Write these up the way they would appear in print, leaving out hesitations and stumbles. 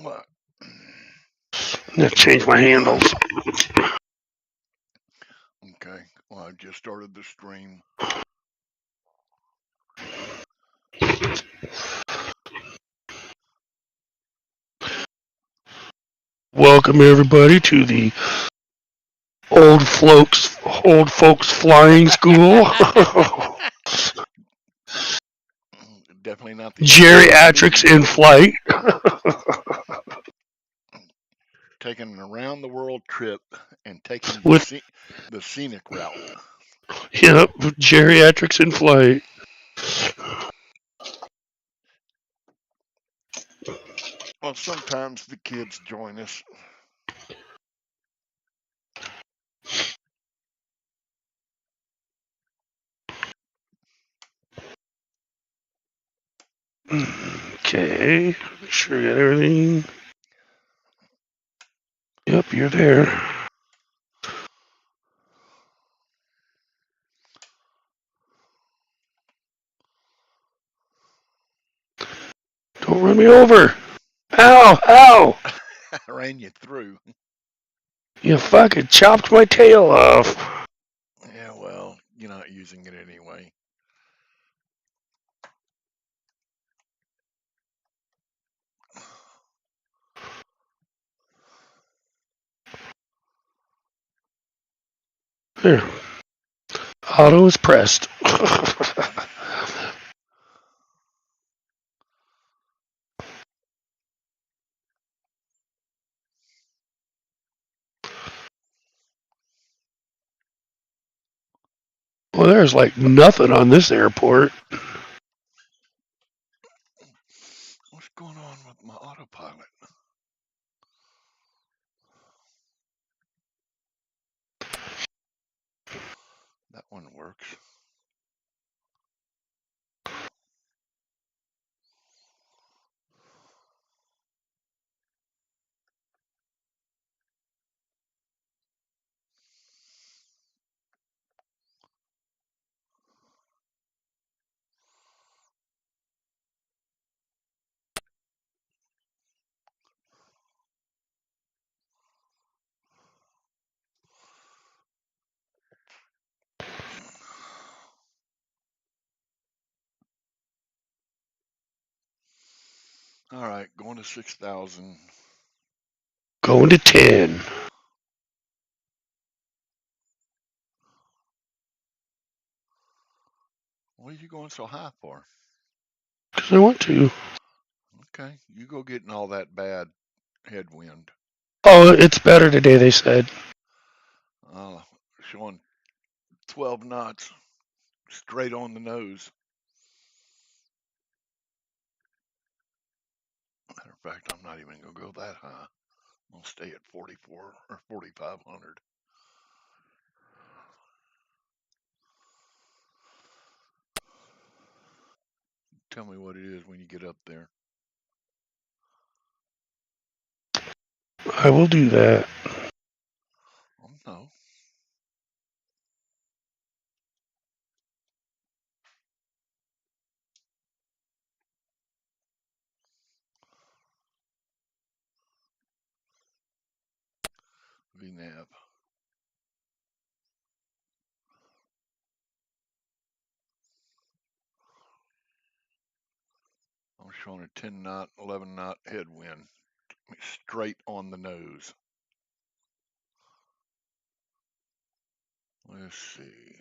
What? I'm gonna change my handles. Okay. Well, I just started the stream. Welcome everybody to the old folks flying school. Definitely not the Geriatrics in flight. taking an around the world trip and taking With the scenic route. yep, geriatrics in flight. Well, sometimes the kids join us. Okay, make sure we got everything. Yep, you're there. Don't run me over. Ow, ow. I ran you through. You fucking chopped my tail off. Yeah, well, you're not using it anyway. There. Auto is pressed. Well, there's like nothing on this airport. What's going on with my autopilot? That one works. All right, going to 6,000. Going to 10. What are you going so high for? Because I want to. Okay, you go getting all that bad headwind. Oh, it's better today, they said. Showing 12 knots straight on the nose. Matter of fact, I'm not even going to go that high. I'll stay at 44 or 4,500. Tell me what it is when you get up there. I will do that. Oh, no. VNAV. I'm showing a 10 knot, 11 knot headwind straight on the nose. Let's see.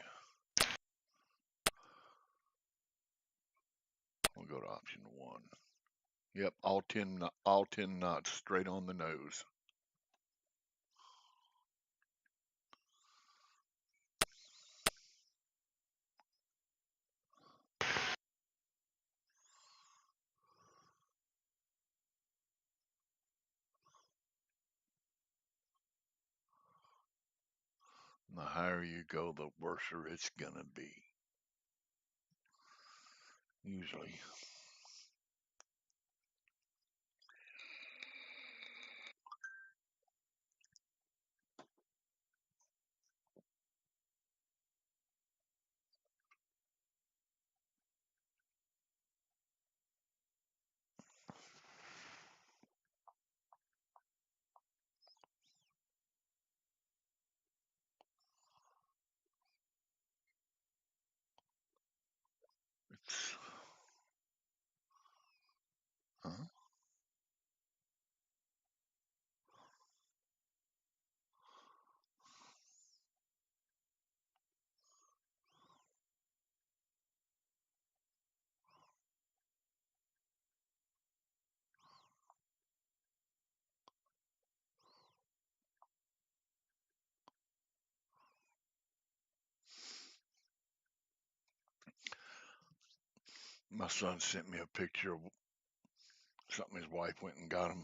We'll go to option 1. Yep, all 10 knots straight on the nose. And the higher you go, the worser it's gonna be. Usually. My son sent me a picture of something his wife went and got him.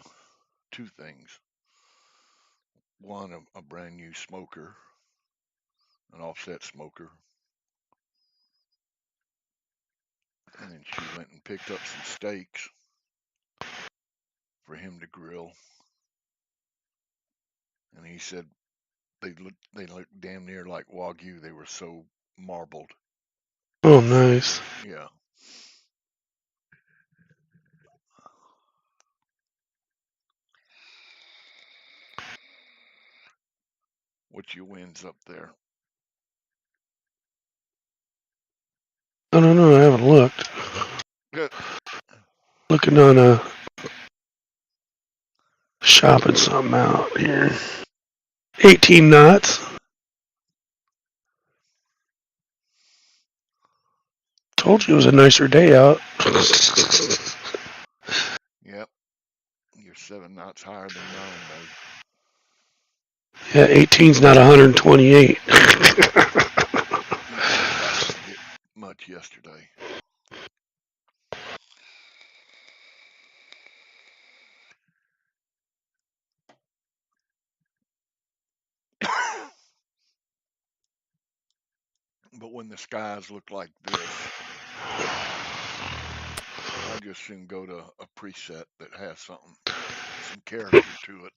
Two things. One, a brand new smoker, an offset smoker. And then she went and picked up some steaks for him to grill. And he said they looked damn near like Wagyu. They were so marbled. Oh, nice. Yeah. What you wins up there? I don't know. I haven't looked. Good. Looking on shopping something out here. 18 knots. Told you it was a nicer day out. Yep. You're 7 knots higher than mine, Yeah, 18's not 128. though. I didn't get much yesterday. But when the skies look like this, I just soon go to a preset that has some character to it.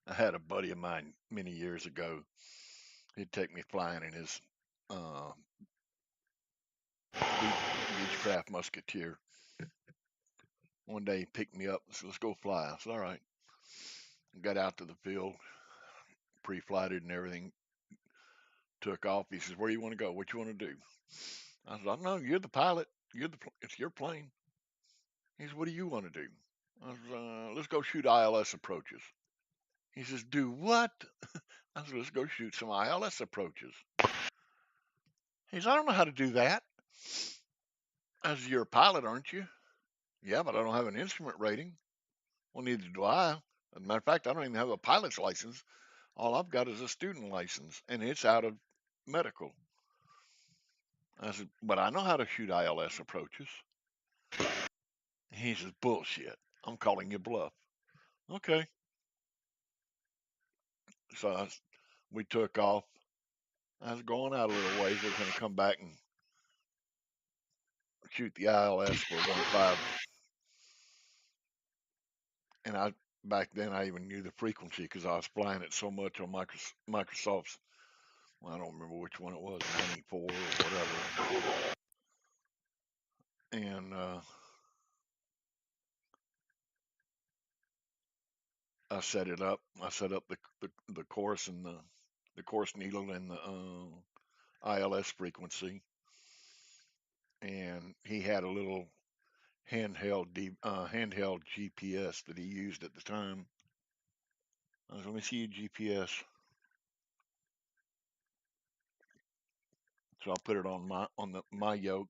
I had a buddy of mine many years ago. He'd take me flying in his Beechcraft Musketeer. One day he picked me up and said, "Let's go fly." I said, "All right." Got out to the field, pre-flighted and everything. Took off. He says, "Where do you want to go? What you want to do?" I said, "I don't know. You're the pilot. It's your plane." He says, "What do you want to do?" I said, "Let's go shoot ILS approaches." He says, "Do what?" I said, "Let's go shoot some ILS approaches." He says, "I don't know how to do that." I said, "You're a pilot, aren't you?" "Yeah, but I don't have an instrument rating." "Well, neither do I. As a matter of fact, I don't even have a pilot's license. All I've got is a student license, and it's out of medical." I said, "But I know how to shoot ILS approaches." He says, "Bullshit. I'm calling you bluff." Okay. So we took off. I was going out a little ways. We're going to come back and shoot the ILS for 1.5. And back then I even knew the frequency because I was flying it so much on Microsoft's. Well, I don't remember which one it was, 94 or whatever. And I set it up. I set up the course and the course needle and the ILS frequency. And he had a little handheld GPS that he used at the time. I was, "Let me see your GPS." So I put it on my yoke,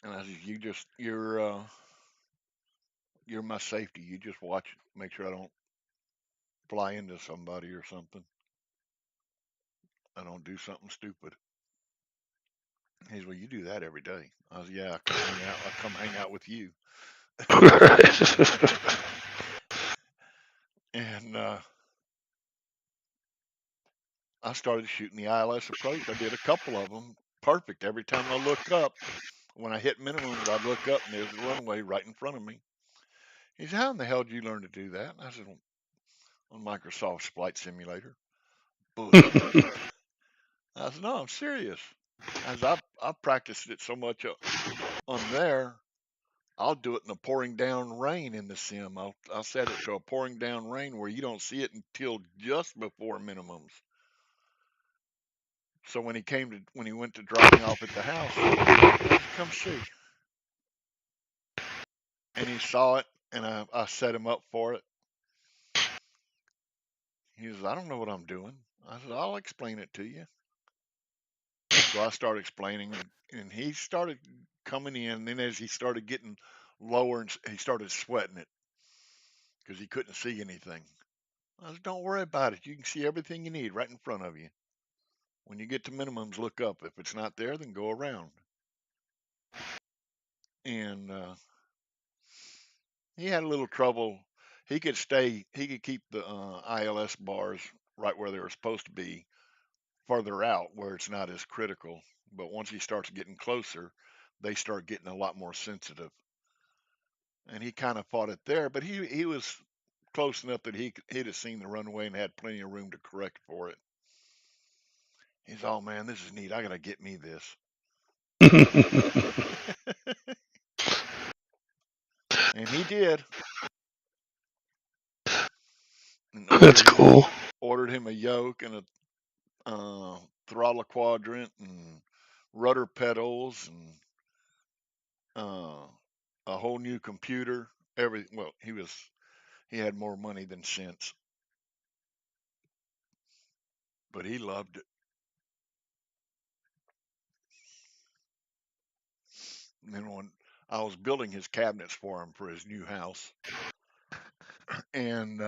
and I said, you're my safety. You just watch, make sure I don't fly into somebody or something. I don't do something stupid." He says, "Well, you do that every day." I was, "Yeah, I come hang out with you." And I started shooting the ILS approach. I did a couple of them perfect. Every time I look up, when I hit minimums, I'd look up and there's the runway right in front of me. He said, "How in the hell did you learn to do that?" I said, "On Microsoft's Flight Simulator." "Bullshit." I said, "No, I'm serious." As I practiced it so much on there, I'll do it in a pouring down rain in the sim. I'll set it to a pouring down rain where you don't see it until just before minimums. So when he went to drop me off at the house, I said, "Come see." And he saw it, and I set him up for it. He says, I don't know what I'm doing. I said, I'll explain it to you. So I started explaining, and he started coming in. And then as he started getting lower, and he started sweating it because he couldn't see anything. I said, don't worry about it. You can see everything you need right in front of you. When you get to minimums, look up. If it's not there, then go around. And he had a little trouble. He could keep the ILS bars right where they were supposed to be, further out where it's not as critical. But once he starts getting closer, they start getting a lot more sensitive. And he kind of fought it there, but he was close enough that he'd have seen the runway and had plenty of room to correct for it. He's, oh man, this is neat. I gotta get me this. And he did. And That's cool. ordered him a yoke and a throttle quadrant and rudder pedals and a whole new computer. Well, he had more money than sense, but he loved it. And then when I was building his cabinets for him for his new house, and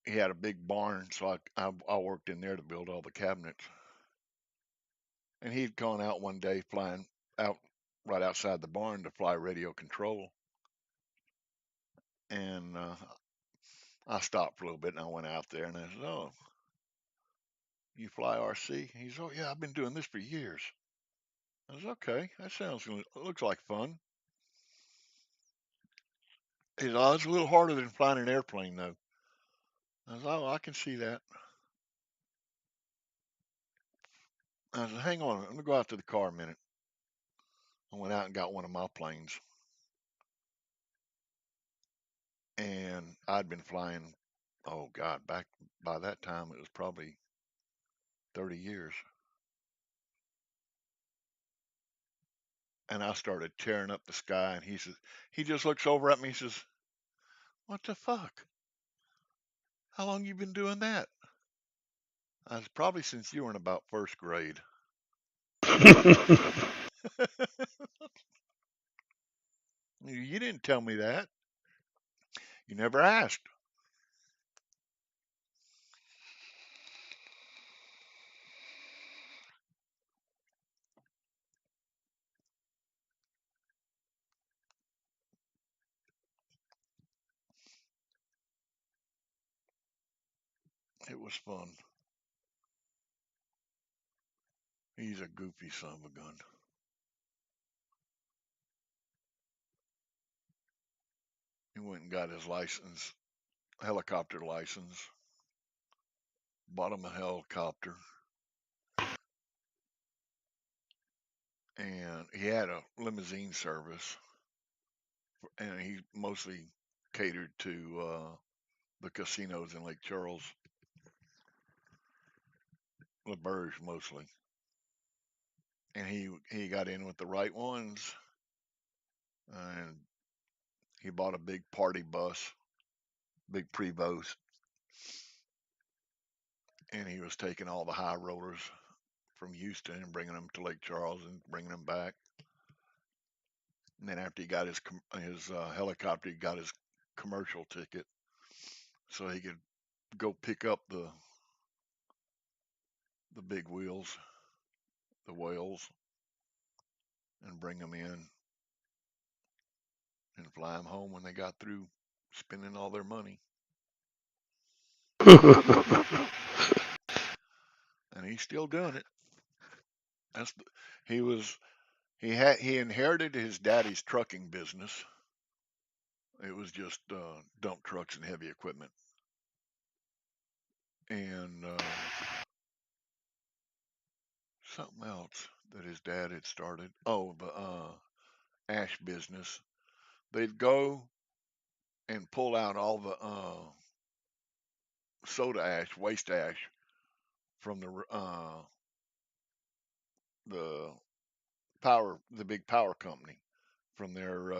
he had a big barn, so I worked in there to build all the cabinets. And he'd gone out one day flying out right outside the barn to fly radio control, and I stopped for a little bit and I went out there and I said, "Oh, you fly RC?" He said, "Oh yeah, I've been doing this for years." I was, okay. Looks like fun. He said, "Oh, it's a little harder than flying an airplane though." I was, "Oh, I can see that." I said, "Hang on, let me go out to the car a minute." I went out and got one of my planes, and I'd been flying. Oh God, back by that time it was probably 30 years. And I started tearing up the sky, and he just looks over at me. He says, "What the fuck? How long you been doing that?" I said, "Probably since you were in about first grade." You didn't tell me that. You never asked. It was fun. He's a goofy son of a gun. He went and got his license, helicopter license, bought him a helicopter, and he had a limousine service, and he mostly catered to the casinos in Lake Charles, Le Berge mostly. And he got in with the right ones, and he bought a big party bus, big Prevost, and he was taking all the high rollers from Houston and bringing them to Lake Charles and bringing them back. And then after he got his helicopter, he got his commercial ticket, so he could go pick up the big wheels, the whales, and bring them in and fly them home when they got through spending all their money. And he's still doing it. That's the, he was he inherited his daddy's trucking business. It was just dump trucks and heavy equipment. And something else that his dad had started. Oh, the ash business. They'd go and pull out all the soda ash, waste ash from the the big power company, from their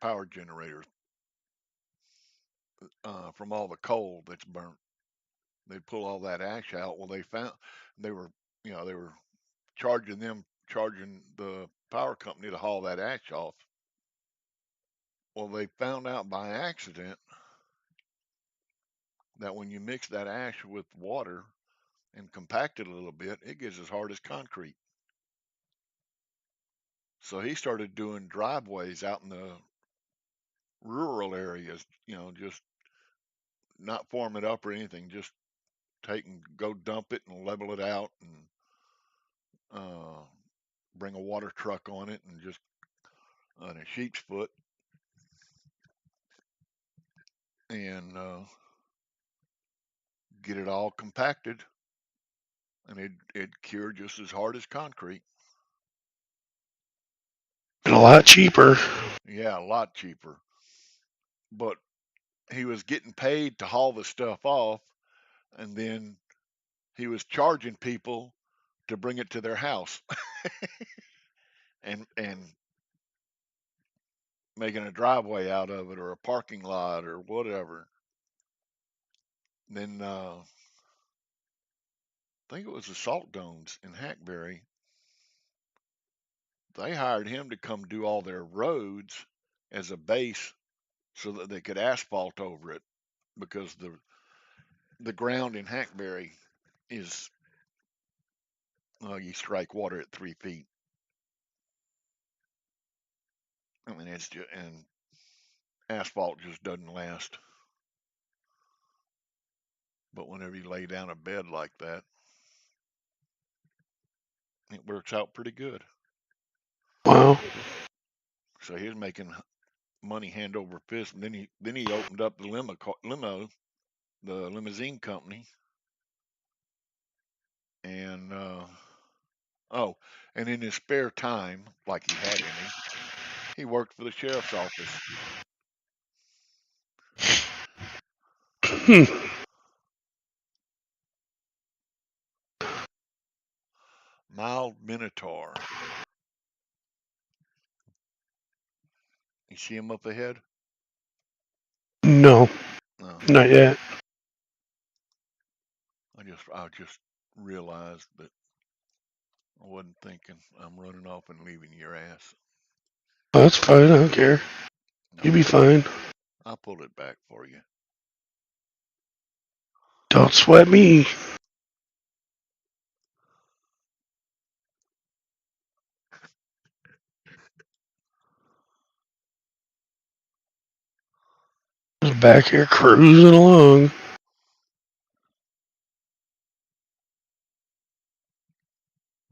power generators from all the coal that's burnt. They pull all that ash out. Well, they were, they were charging the power company to haul that ash off. Well, they found out by accident that when you mix that ash with water and compact it a little bit, it gets as hard as concrete. So he started doing driveways out in the rural areas, just not form it up or anything, just go dump it and level it out and uh, bring a water truck on it and just on a sheep's foot and get it all compacted, and it cured just as hard as concrete. And a lot cheaper. Yeah, a lot cheaper. But he was getting paid to haul the stuff off, and then he was charging people to bring it to their house and making a driveway out of it or a parking lot or whatever. Then I think it was the Salt Domes in Hackberry. They hired him to come do all their roads as a base so that they could asphalt over it because the ground in Hackberry is you strike water at 3 feet. I mean, it's just, and asphalt just doesn't last. But whenever you lay down a bed like that, it works out pretty good. Wow. So he was making money hand over fist, and then he opened up the the limousine company, and oh, and in his spare time, like he had any, he worked for the sheriff's office. Mild Minotaur. You see him up ahead? No, No. not yet. I just realized that I wasn't thinking. I'm running off and leaving your ass. Oh, that's fine. I don't care. You'll be Okay. fine. I'll pull it back for you. Don't sweat me. Just back here cruising along.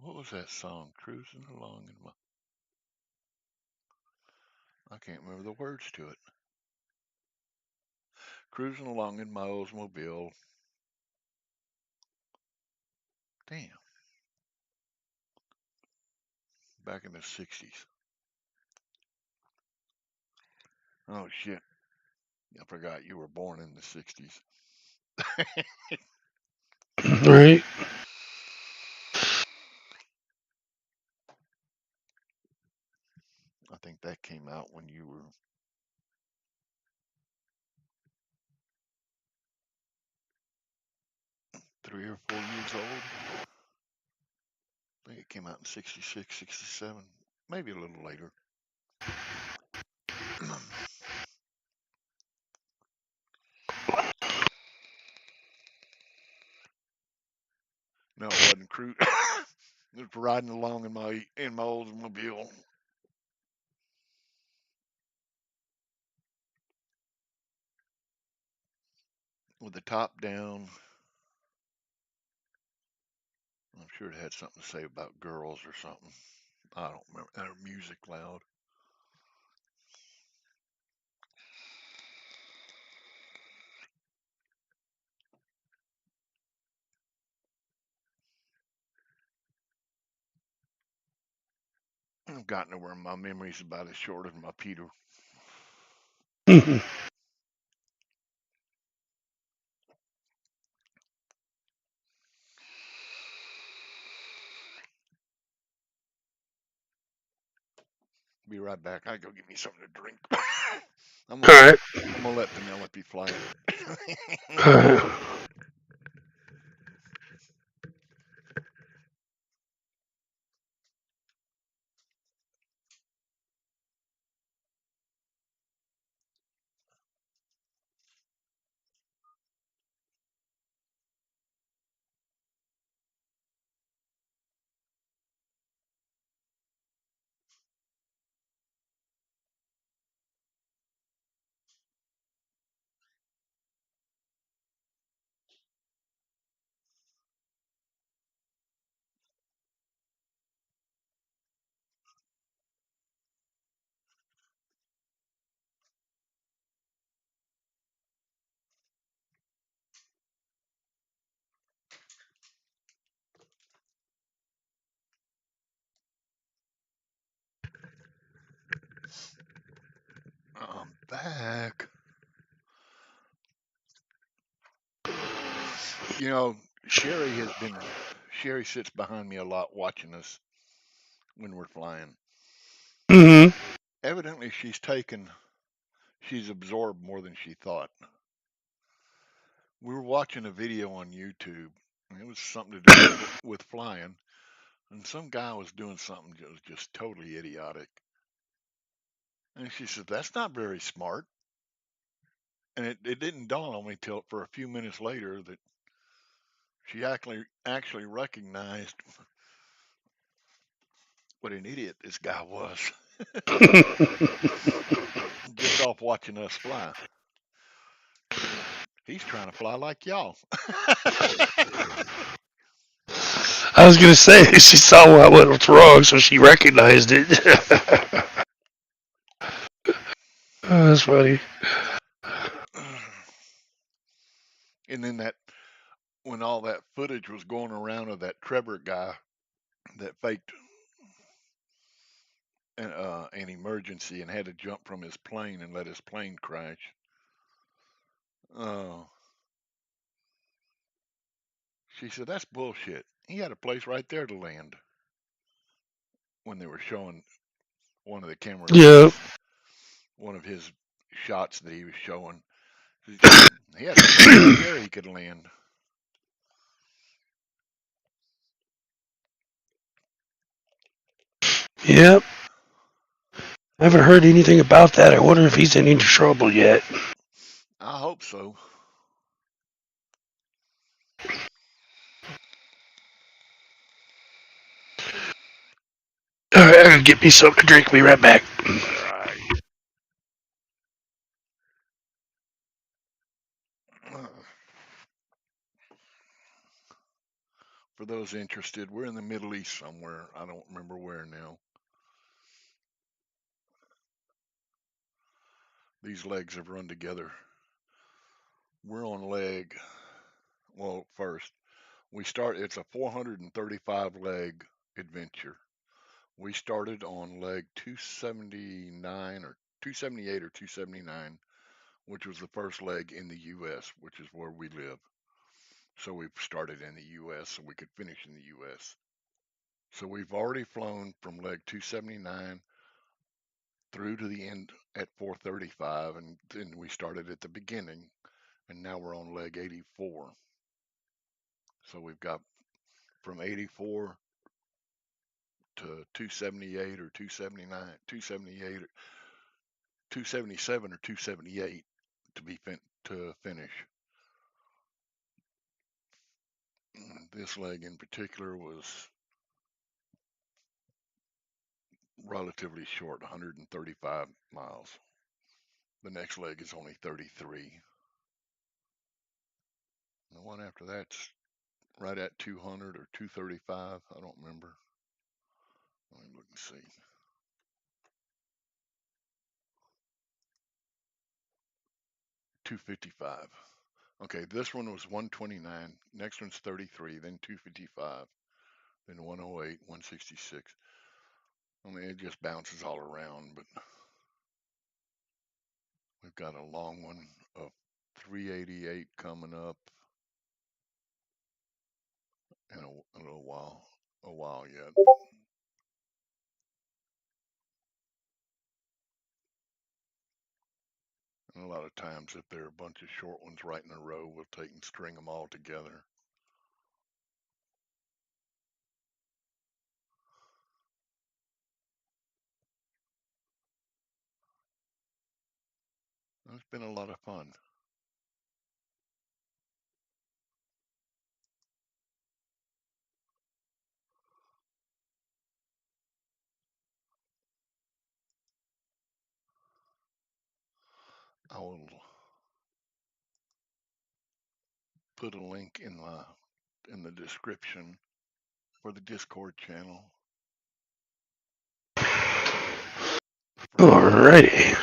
What was that song? Cruising along in my. I can't remember the words to it. Cruising along in my Oldsmobile. Damn. Back in the 60s. Oh, shit. I forgot you were born in the 60s. Right? I think that came out when you were 3 or 4 years old. I think it came out in 66, 67, maybe a little later. No, it wasn't cruise. It was riding along in my Oldsmobile with the top down. I'm sure it had something to say about girls or something. I don't remember. Our music loud. I've gotten to where my memory's about as short as my Peter. Be right back. I go get me something to drink. I'm All right. gonna let Penelope fly it. All right. I'm back. You know, Sherry sits behind me a lot watching us when we're flying. Mm-hmm. Evidently, she's absorbed more than she thought. We were watching a video on YouTube, and it was something to do with flying, and some guy was doing something that was just totally idiotic. And she said, "That's not very smart." And it didn't dawn on me till for a few minutes later that she actually recognized what an idiot this guy was just off watching us fly. He's trying to fly like y'all. I was gonna say she saw what was wrong, so she recognized it. Oh, that's funny. And then that when all that footage was going around of that Trevor guy that faked an emergency and had to jump from his plane and let his plane crash. Uh, she said, "That's bullshit. He had a place right there to land." When they were showing one of the cameras, Yeah. one of his shots that he was showing, he had a place right there he could land. Yep. I haven't heard anything about that. I wonder if he's in any trouble yet. I hope so. All right, I gotta get me something to drink. Be right back. All right. For those interested, we're in the Middle East somewhere. I don't remember where now. These legs have run together. We're on leg. Well, first, it's a 435 leg adventure. We started on leg 279 or 278 or 279, which was the first leg in the U.S., which is where we live. So we've started in the U.S. so we could finish in the U.S. So we've already flown from leg 279 through to the end at 435, and then we started at the beginning, and now we're on leg 84. So we've got from 84 to 278 or 279, 278, 277 or 278 to finish. This leg in particular was relatively short, 135 miles. The next leg is only 33. The one after that's right at 200 or 235. I don't remember. Let me look and see. 255. Okay, this one was 129. Next one's 33, then 255, then 108, 166. I mean, it just bounces all around, but we've got a long one of 388 coming up in a little while, yet. And a lot of times, if there are a bunch of short ones right in a row, we'll take and string them all together. It's been a lot of fun. I will put a link in the description for the Discord channel. Alrighty.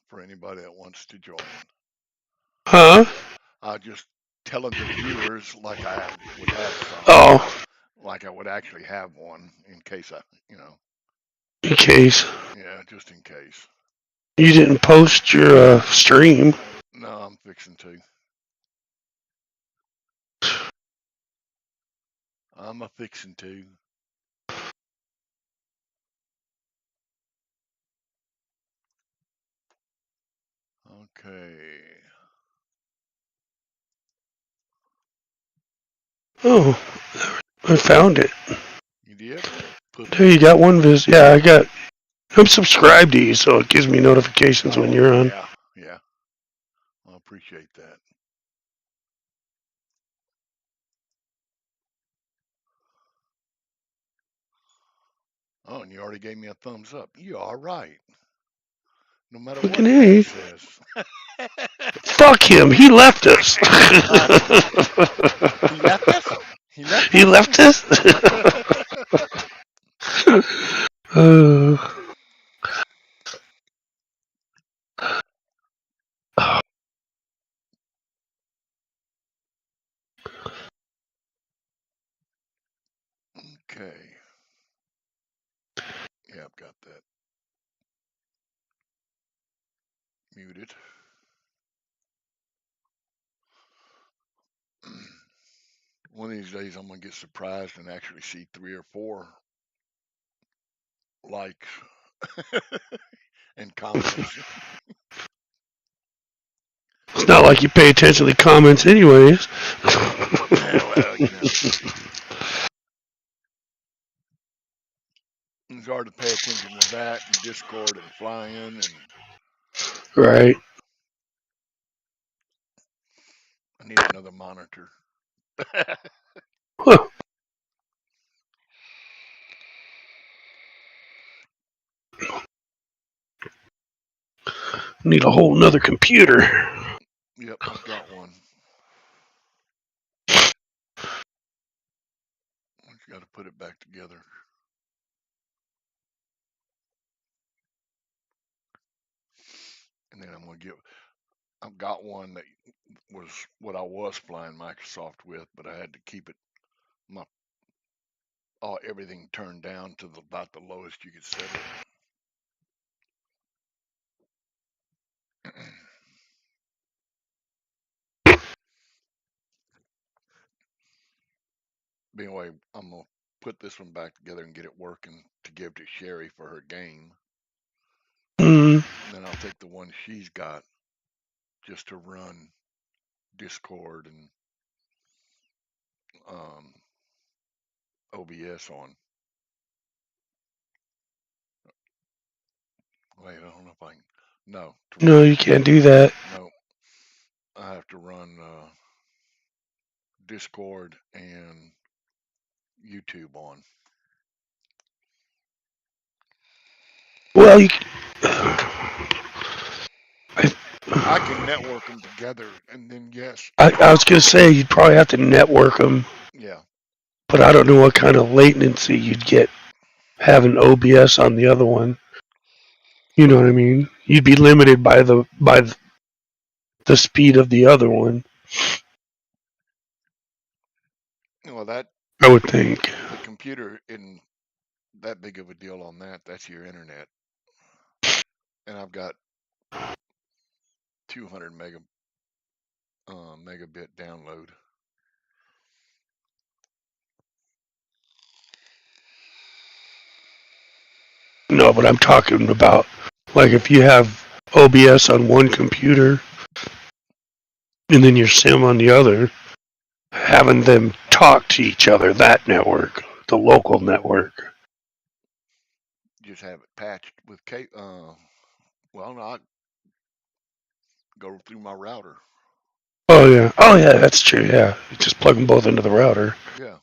For anybody that wants to join. Huh? I'll just telling the viewers like I would have some. Oh, Like I would actually have one in case in case. Yeah, just in case. You didn't post your stream. No, I'm fixing to. I'm a fixing to. Okay. Oh, I found it. You did? There, you got one visit. Yeah, I'm subscribed to you, so it gives me notifications when you're on. Yeah. I appreciate that. Oh, and you already gave me a thumbs up. You are right. No matter what Dad says. Fuck him. He left us. He left us? He left us? Okay. Yeah, I've got that muted. One of these days I'm going to get surprised and actually see 3 or 4 likes and comments. It's not like you pay attention to the comments anyways. Well, it's hard to pay attention to that and Discord and flying and right. I need another monitor. Huh. Need a whole nother computer. Yep, I've got one. I've got to put it back together. And then I've got one that was what I was flying Microsoft with, but I had to keep it everything turned down to about the lowest you could set it. But anyway, I'm gonna put this one back together and get it working to give to Sherry for her game. And then I'll take the one she's got just to run Discord and OBS on. Wait, I don't know if I can. No. No, you can't do that. No. I have to run Discord and YouTube on. Well, I can network them together, and then yes. I was gonna say you'd probably have to network them. Yeah. But I don't know what kind of latency you'd get having OBS on the other one. You know what I mean? You'd be limited by the speed of the other one. Well, that I would think the computer isn't that big of a deal on that. That's your internet, and I've got 200 megabit download. No, but I'm talking about like if you have OBS on one computer and then your sim on the other, having them talk to each other, that network, the local network. Just have it patched with well, not go through my router. Oh yeah, that's true. Yeah, you just plug them both into the router. Yeah,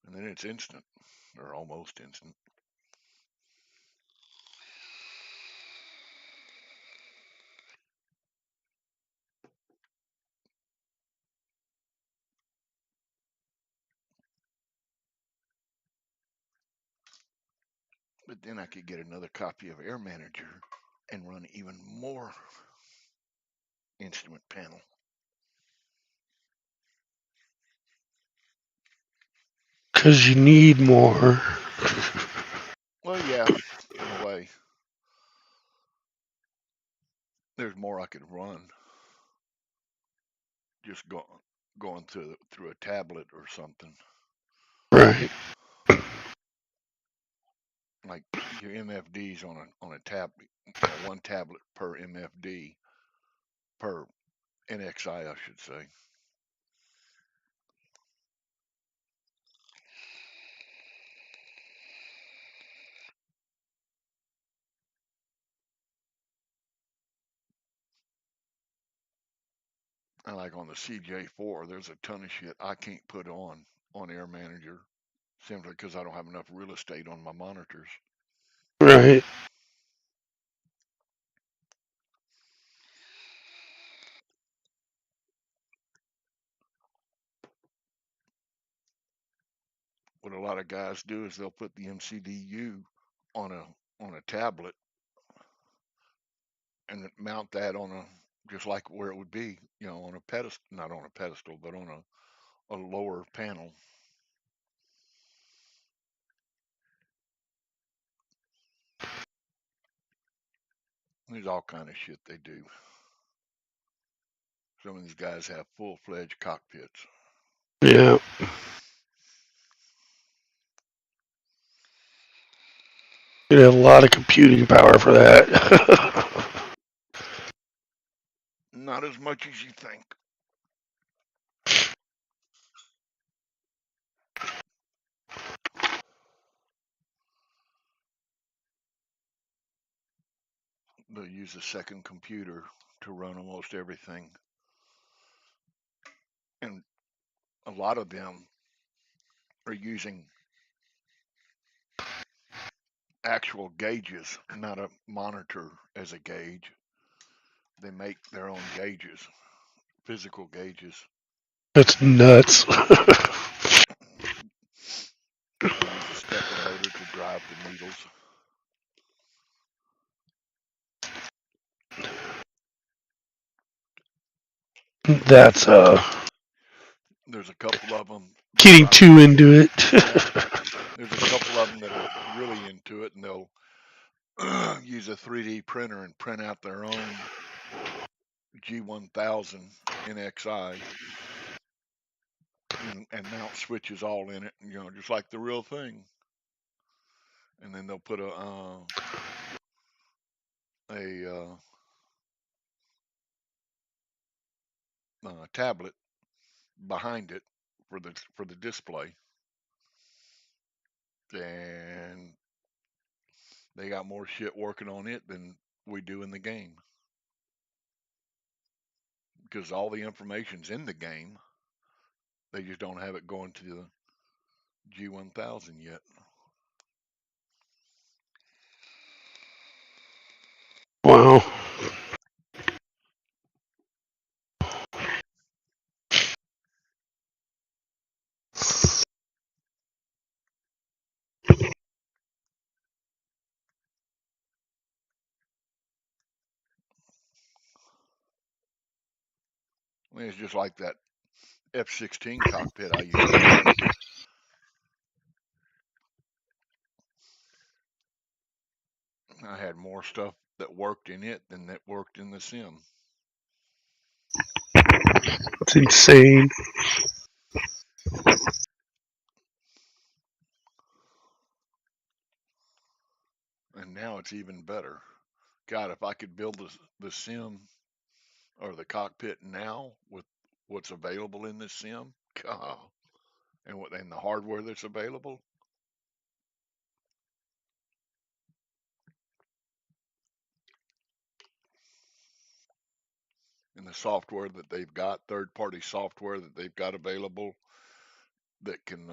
and then it's instant, or almost instant. But then I could get another copy of Air Manager and run even more instrument panel. Because you need more. Well, yeah, in a way. There's more I could run just going through a tablet or something. Right. Like your MFDs on a tab, one tablet per MFD per NXI, I should say. And like on the CJ4, there's a ton of shit I can't put on Air Manager simply because I don't have enough real estate on my monitors. Right. What a lot of guys do is they'll put the MCDU on a tablet and mount that on a just like where it would be, on a pedestal, not on a pedestal, but on a lower panel. There's all kind of shit they do. Some of these guys have full-fledged cockpits. Yeah. You have a lot of computing power for that. Not as much as you think. They'll use a second computer to run almost everything. And a lot of them are using actual gauges, not a monitor as a gauge. They make their own gauges, physical gauges. That's nuts. They use a stepper motor to drive the needles. That's There's a couple of them. getting too into it. There's a couple of them that are really into it, and they'll use a 3D printer and print out their own G1000 NXI and mount switches all in it, just like the real thing. And then they'll put a tablet behind it for the display, and they got more shit working on it than we do in the game because all the information's in the game. They just don't have it going to the G1000 yet. Wow. I mean, it's just like that F-16 cockpit I used to run. I had more stuff that worked in it than that worked in the sim. It's insane. And now it's even better. God, if I could build the sim or the cockpit now with what's available in this sim, God, and the hardware that's available, and the software that they've got, third-party software that they've got available that can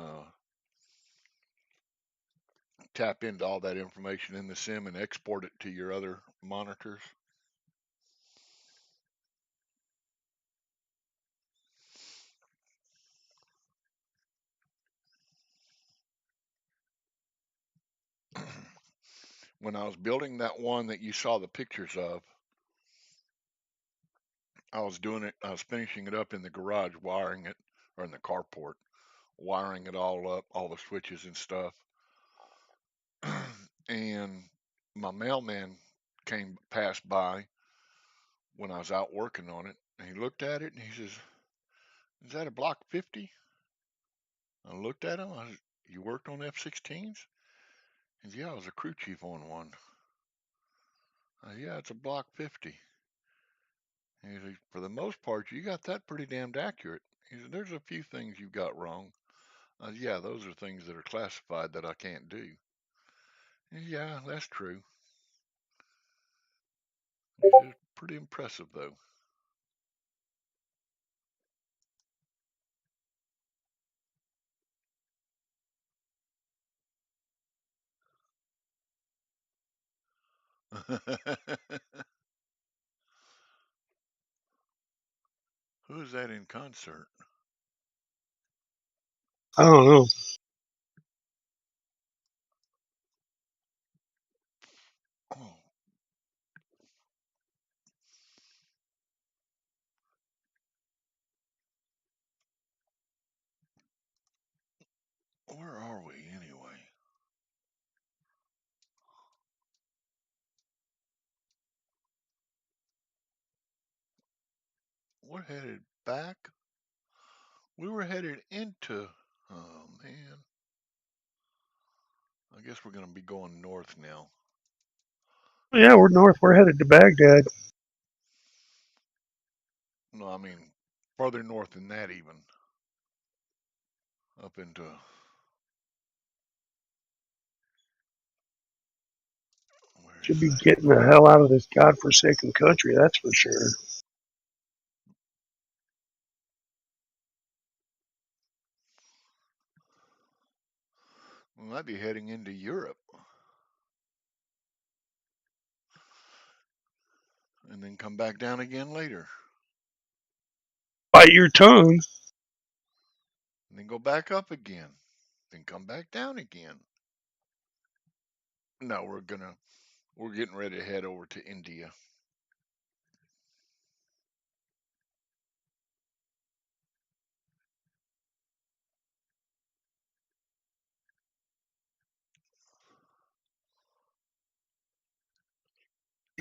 tap into all that information in the sim and export it to your other monitors. When I was building that one that you saw the pictures of, I was finishing it up in the garage, wiring it, or in the carport, wiring it all up, all the switches and stuff. And my mailman passed by when I was out working on it, and he looked at it and he says, "Is that a Block 50?" I looked at him. I said, "You worked on F-16s?" He said, "Yeah, I was a crew chief on one." I said, "Yeah, it's a Block 50." He said, "For the most part, you got that pretty damned accurate." He said, "There's a few things you got wrong." I said, "Yeah, those are things that are classified that I can't do." He said, "Yeah, that's true." He said, "Pretty impressive, though." Who's that in concert? I don't know. Oh, where are we anyway? We're headed back. We were headed into. Oh man. I guess we're going to be going north now. Yeah, we're north. We're headed to Baghdad. No, I mean further north than that even. Up into. Where Should is be that? getting the hell out of this godforsaken country, that's for sure. We might be heading into Europe. And then come back down again later. Bite your tongue. And then go back up again. Then come back down again. No, we're getting ready to head over to India.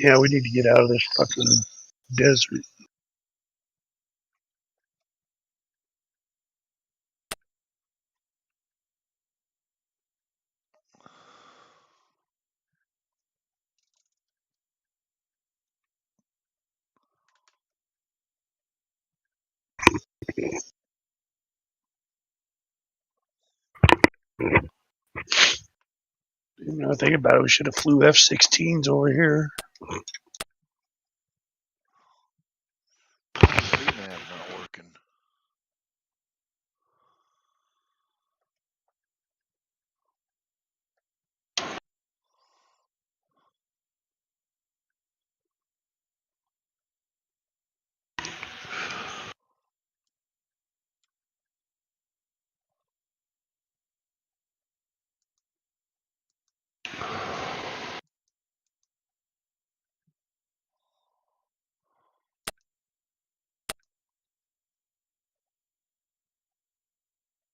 Yeah, we need to get out of this fucking desert. You know, think about it. We should have flew F-16s over here. Why is VNAV not working?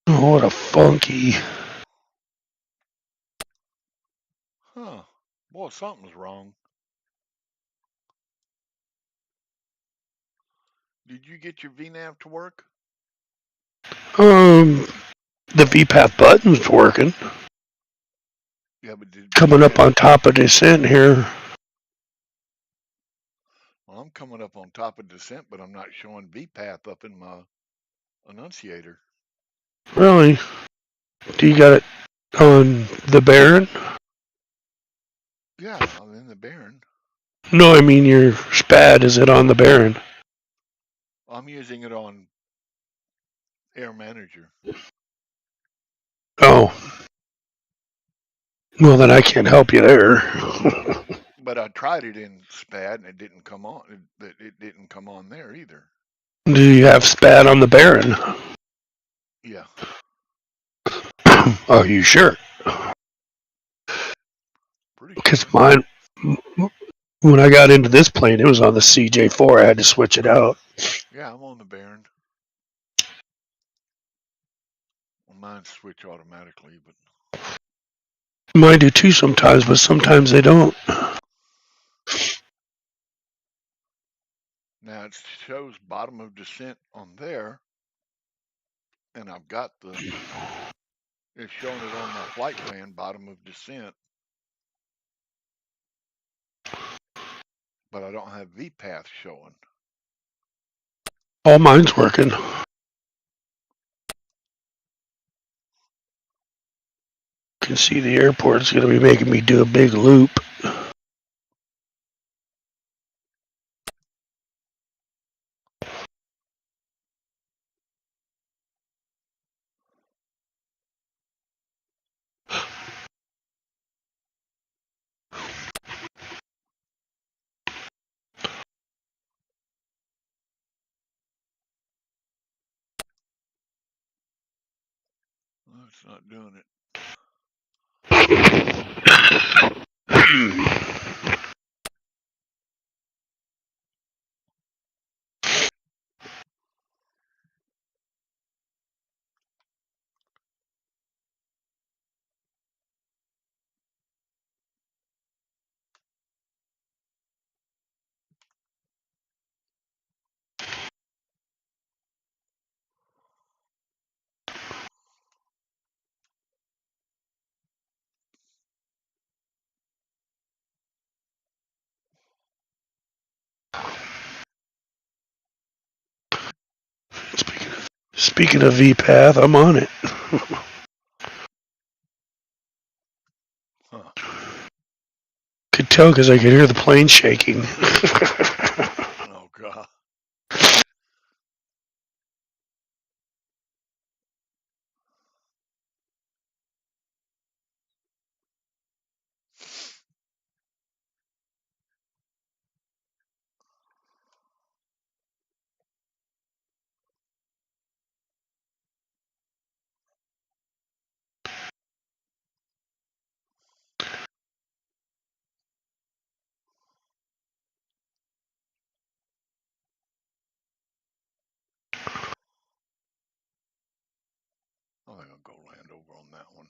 Oh, what a funky. Huh. Boy, something's wrong. Did you get your VNAV to work? The VPAP button's working. Yeah, but did Coming up on top of descent here. coming up on top of descent, but I'm not showing V-path up in my annunciator. Really? Do you got it on the Baron? Yeah, I'm in the Baron. No, I mean your SPAD. Is it on the Baron? I'm using it on Air Manager. Oh. Well, then I can't help you there. But I tried it in SPAD and it didn't come on. It didn't come on there either. Do you have SPAD on the Baron? Yeah. Are you sure? Pretty Because sure. mine, when I got into this plane, it was on the CJ4. I had to switch it out. Yeah, I'm on the Baron. Well, mine switch automatically, but Mine do too sometimes, but sometimes they don't. now it shows bottom of descent on there, and I've got it's showing it on my flight plan, bottom of descent, but I don't have V-path showing. All mine's working. You can see the airport's going to be making me do a big loop. Well, it's not doing it. Speaking of V-path, I'm on it. Huh. Could tell because I could hear the plane shaking. Oh, God. I think I'll go land over on that one.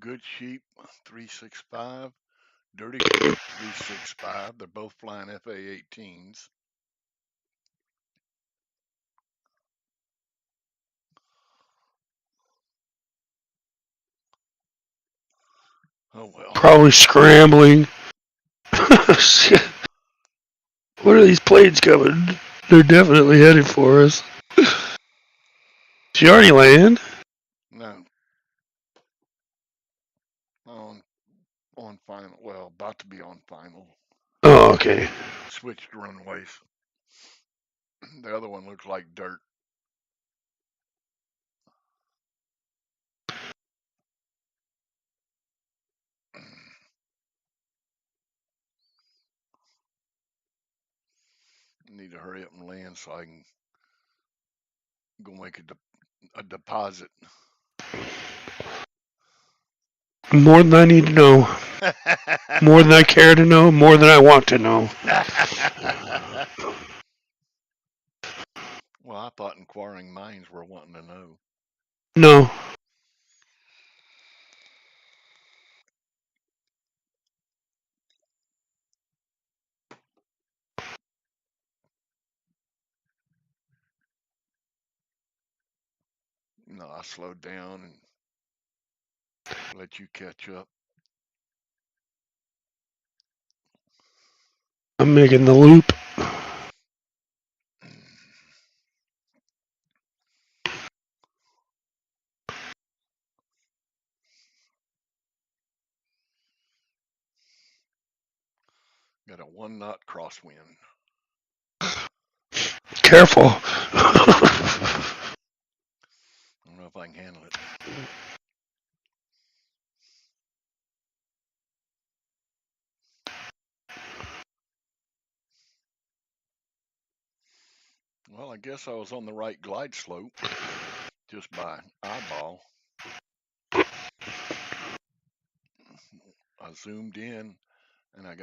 Good Sheep 365, Dirty Sheep 365. They're both flying FA-18s. Oh well. Probably scrambling. Shit. What are these planes coming? They're definitely headed for us. Did you already land? No. On final. Well, about to be on final. Oh, okay. Switched runways. The other one looks like dirt. Need to hurry up and land so I can go make a deposit. More than I need to know. More than I care to know. More than I want to know. Well, I thought inquiring minds were wanting to know. No. No, I slowed down and let you catch up. I'm making the loop. Got a 1 knot crosswind. Careful. I don't know if I can handle it. Well, I guess I was on the right glide slope just by eyeball. I zoomed in and I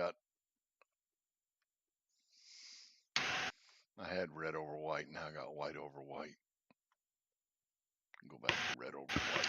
had red over white, now I got white over white. Go back to red over white.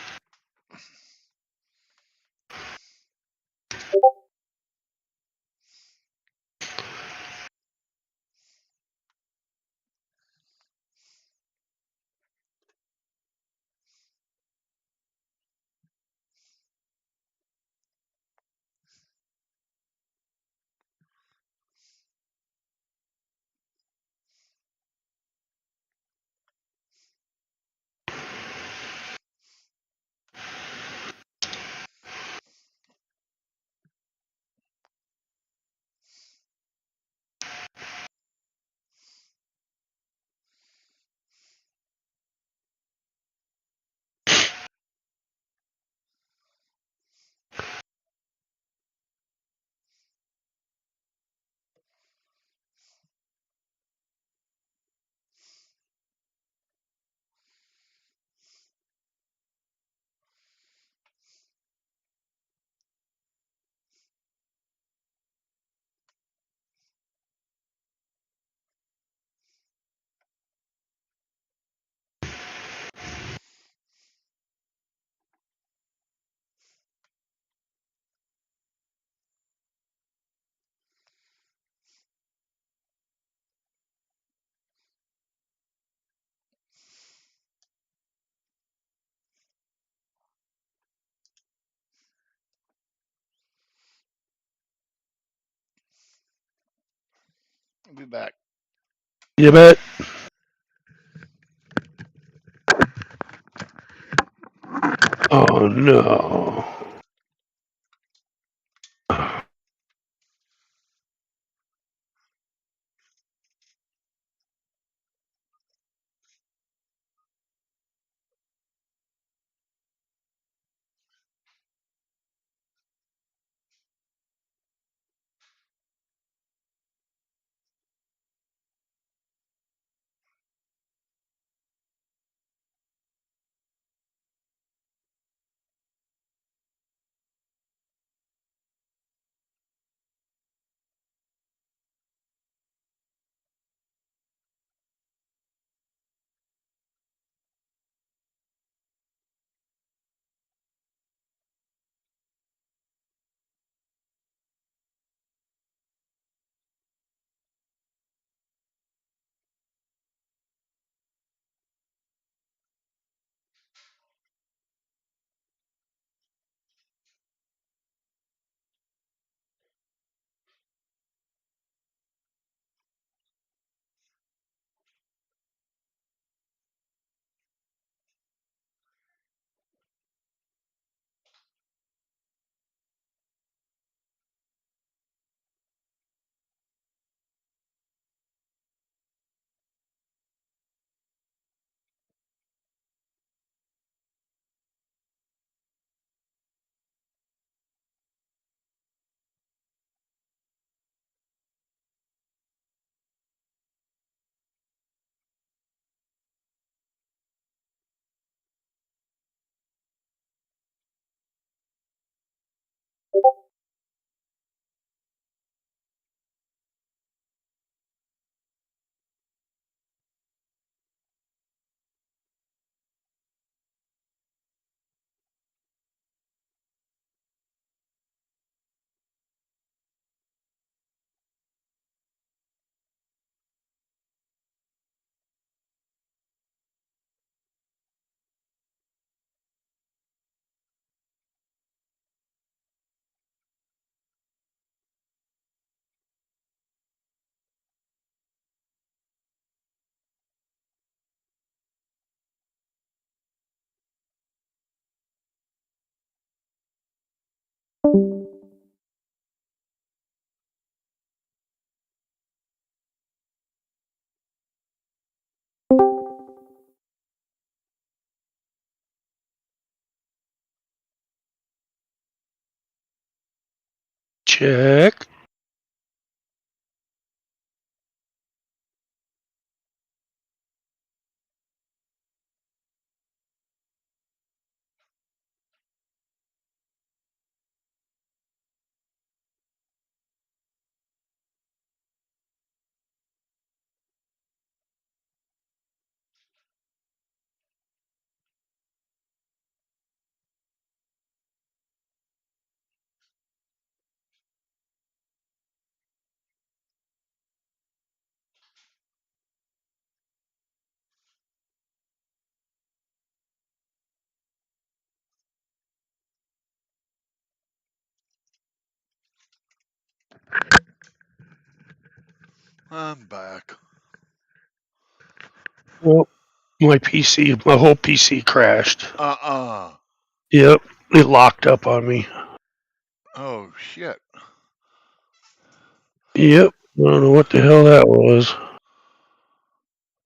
I'll be back. You bet. Oh no. check. I'm back. Well, my whole PC crashed. Yep, it locked up on me. Oh, shit. Yep, I don't know what the hell that was.